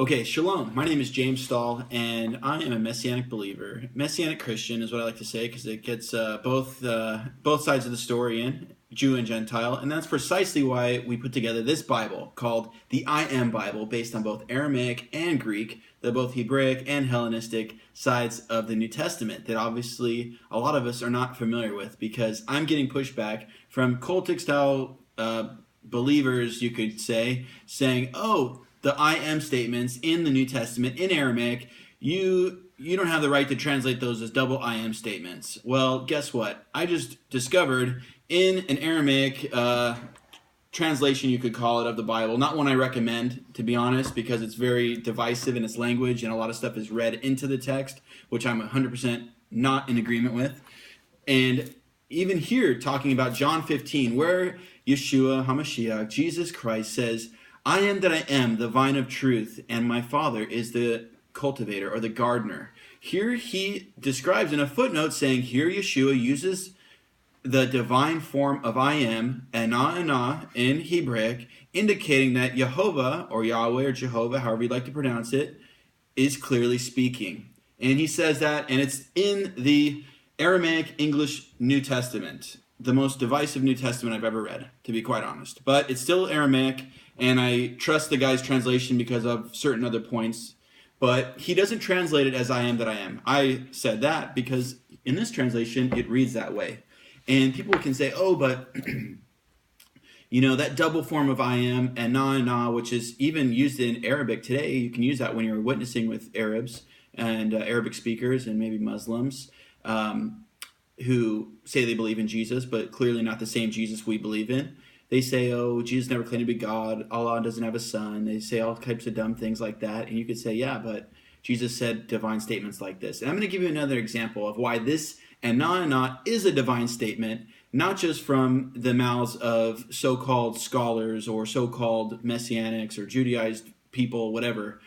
Okay, shalom. My name is James Stahl, and I am a Messianic believer. Messianic Christian is what I like to say because it gets both sides of the story in, Jew and Gentile, and that's precisely why we put together this Bible called the I Am Bible, based on both Aramaic and Greek, the both Hebraic and Hellenistic sides of the New Testament that obviously a lot of us are not familiar with, because I'm getting pushback from cultic style believers, you could say, saying, "Oh, the I am statements in the New Testament in Aramaic, you don't have the right to translate those as double I am statements." Well, guess what? I just discovered in an Aramaic translation, you could call it, of the Bible, not one I recommend, to be honest, because it's very divisive in its language and a lot of stuff is read into the text, which I'm 100% not in agreement with. And even here, talking about John 15, where Yeshua HaMashiach, Jesus Christ, says, "I am that I am, the vine of truth, and my Father is the cultivator," or the gardener. Here he describes in a footnote saying, here Yeshua uses the divine form of I am, Ana, in Hebraic, indicating that Jehovah, or Yahweh, or Jehovah, however you'd like to pronounce it, is clearly speaking. And he says that, and it's in the Aramaic English New Testament, the most divisive New Testament I've ever read, to be quite honest. But it's still Aramaic, and I trust the guy's translation because of certain other points. But he doesn't translate it as I am that I am. I said that because in this translation, it reads that way. And people can say, oh, but that double form of I am and na, which is even used in Arabic today. You can use that when you're witnessing with Arabs and Arabic speakers and maybe Muslims who say they believe in Jesus, but clearly not the same Jesus we believe in. They say, oh, Jesus never claimed to be God. Allah doesn't have a son. They say all types of dumb things like that. And you could say, yeah, but Jesus said divine statements like this. And I'm going to give you another example of why this and not is a divine statement, not just from the mouths of so-called scholars or so-called Messianics or Judaized people, whatever.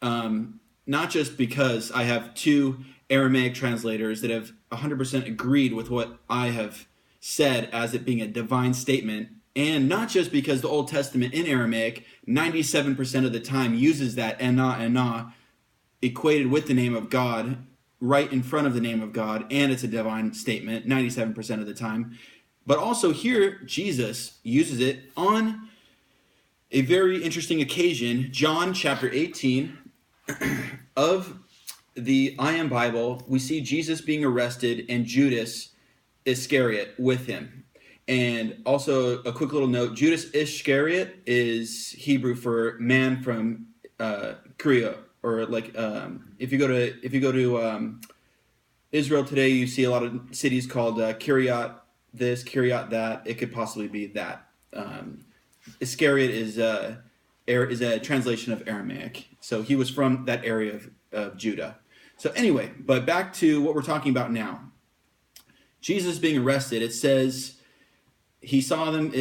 Not just because I have two Aramaic translators that have 100% agreed with what I have said as it being a divine statement, and not just because the Old Testament in Aramaic 97% of the time uses that Ana equated with the name of God right in front of the name of God, and it's a divine statement 97% of the time. But also here, Jesus uses it on a very interesting occasion. John chapter 18 of the I Am Bible, we see Jesus being arrested and Judas Iscariot with him. And also a quick little note, Judas Iscariot is Hebrew for man from Korea, or like if you go to Israel today, you see a lot of cities called Kiryat this, Kiryat that. It could possibly be that. Iscariot is a translation of Aramaic, so he was from that area of Judah. So anyway, but back to what we're talking about now. Jesus being arrested, it says he saw them,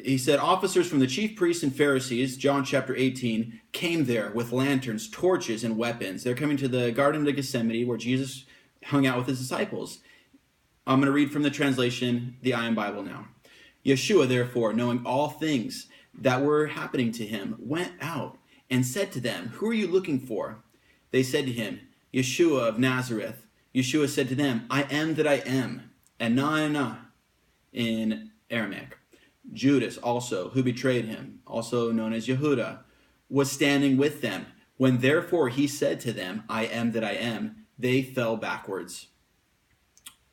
he said, officers from the chief priests and Pharisees, John chapter 18, came there with lanterns, torches, and weapons. They're coming to the Garden of Gethsemane where Jesus hung out with his disciples. I'm going to read from the translation, the I Am Bible now. Yeshua, therefore, knowing all things that were happening to him, went out and said to them, "Who are you looking for?" They said to him, "Yeshua of Nazareth." Yeshua said to them, "I am that I am," and na in Aramaic. Judas also, who betrayed him, also known as Yehuda, was standing with them. When therefore he said to them, "I am that I am," they fell backwards.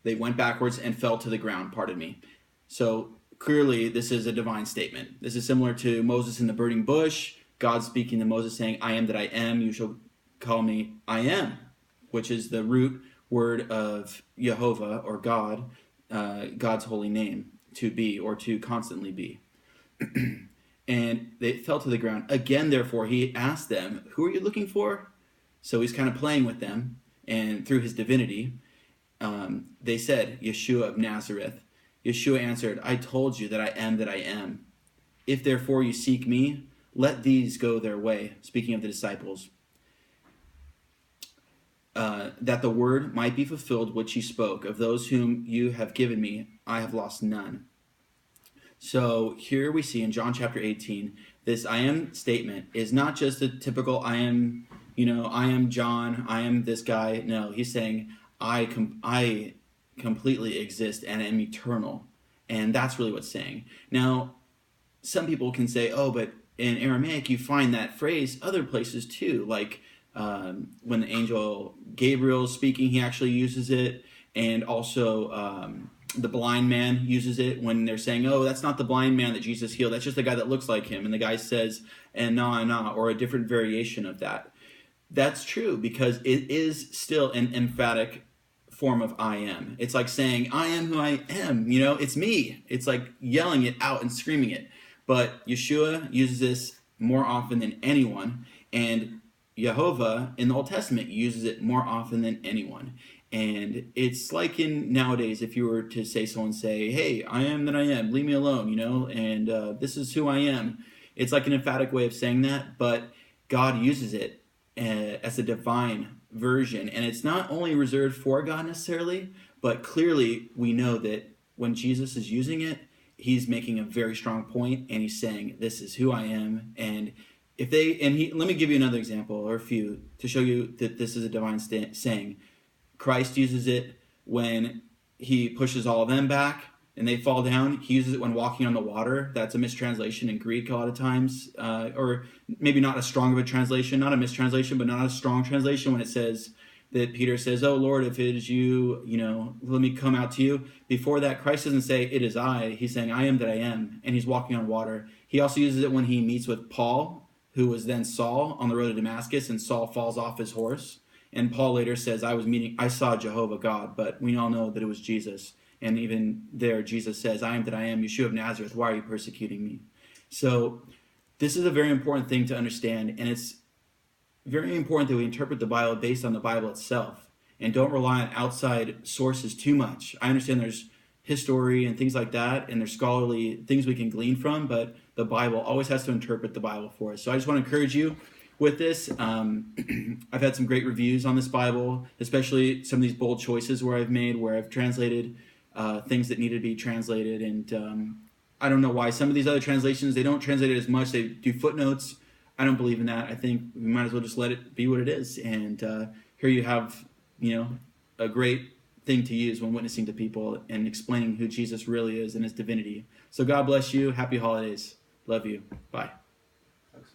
They went backwards and fell to the ground, pardon me. So clearly this is a divine statement. This is similar to Moses in the burning bush, God speaking to Moses saying, "I am that I am, you shall call me I am," which is the root word of Jehovah, or God, God's holy name, to be or to constantly be. And they fell to the ground. Again, therefore, he asked them, "Who are you looking for?" So he's kind of playing with them, and through his divinity, they said, "Yeshua of Nazareth." Yeshua answered, "I told you that I am that I am. If therefore you seek me, let these go their way," speaking of the disciples, "that the word might be fulfilled which he spoke, of those whom you have given me, I have lost none." So here we see in John chapter 18 this I am statement is not just a typical I am, I am John, I am this guy. No, he's saying I completely exist and am eternal. And that's really what's saying. Now, some people can say, oh, but in Aramaic you find that phrase other places too, like when the angel Gabriel is speaking, he actually uses it, and also the blind man uses it when they're saying, oh, that's not the blind man that Jesus healed, that's just the guy that looks like him, and the guy says, and nah, or a different variation of that. That's true because it is still an emphatic form of I am. It's like saying, I am who I am, it's me. It's like yelling it out and screaming it. But Yeshua uses this more often than anyone, and Jehovah in the Old Testament uses it more often than anyone. And it's like in nowadays, if you were to say, hey, I am that I am, leave me alone, and this is who I am. It's like an emphatic way of saying that, but God uses it as a divine version. And it's not only reserved for God necessarily, but clearly we know that when Jesus is using it, he's making a very strong point, and he's saying, this is who I am. And let me give you another example, or a few, to show you that this is a divine saying. Christ uses it when he pushes all of them back and they fall down. He uses it when walking on the water. That's a mistranslation in Greek a lot of times, or maybe not as strong of a translation, not a mistranslation, but not a strong translation, when it says that Peter says, oh, Lord, if it is you, let me come out to you. Before that, Christ doesn't say, it is I. He's saying, I am that I am, and he's walking on water. He also uses it when he meets with Paul, who was then Saul, on the road to Damascus, and Saul falls off his horse. And Paul later says, I saw Jehovah God, but we all know that it was Jesus. And even there, Jesus says, I am that I am, Yeshua of Nazareth, why are you persecuting me? So this is a very important thing to understand, and it's very important that we interpret the Bible based on the Bible itself and don't rely on outside sources too much. I understand there's history and things like that, and there's scholarly things we can glean from, but the Bible always has to interpret the Bible for us. So I just want to encourage you with this. I've had some great reviews on this Bible, especially some of these bold choices where I've translated things that needed to be translated, and I don't know why some of these other translations, they don't translate it as much. They do footnotes. I don't believe in that. I think we might as well just let it be what it is. And here you have, a great thing to use when witnessing to people and explaining who Jesus really is and his divinity. So God bless you. Happy holidays. Love you. Bye.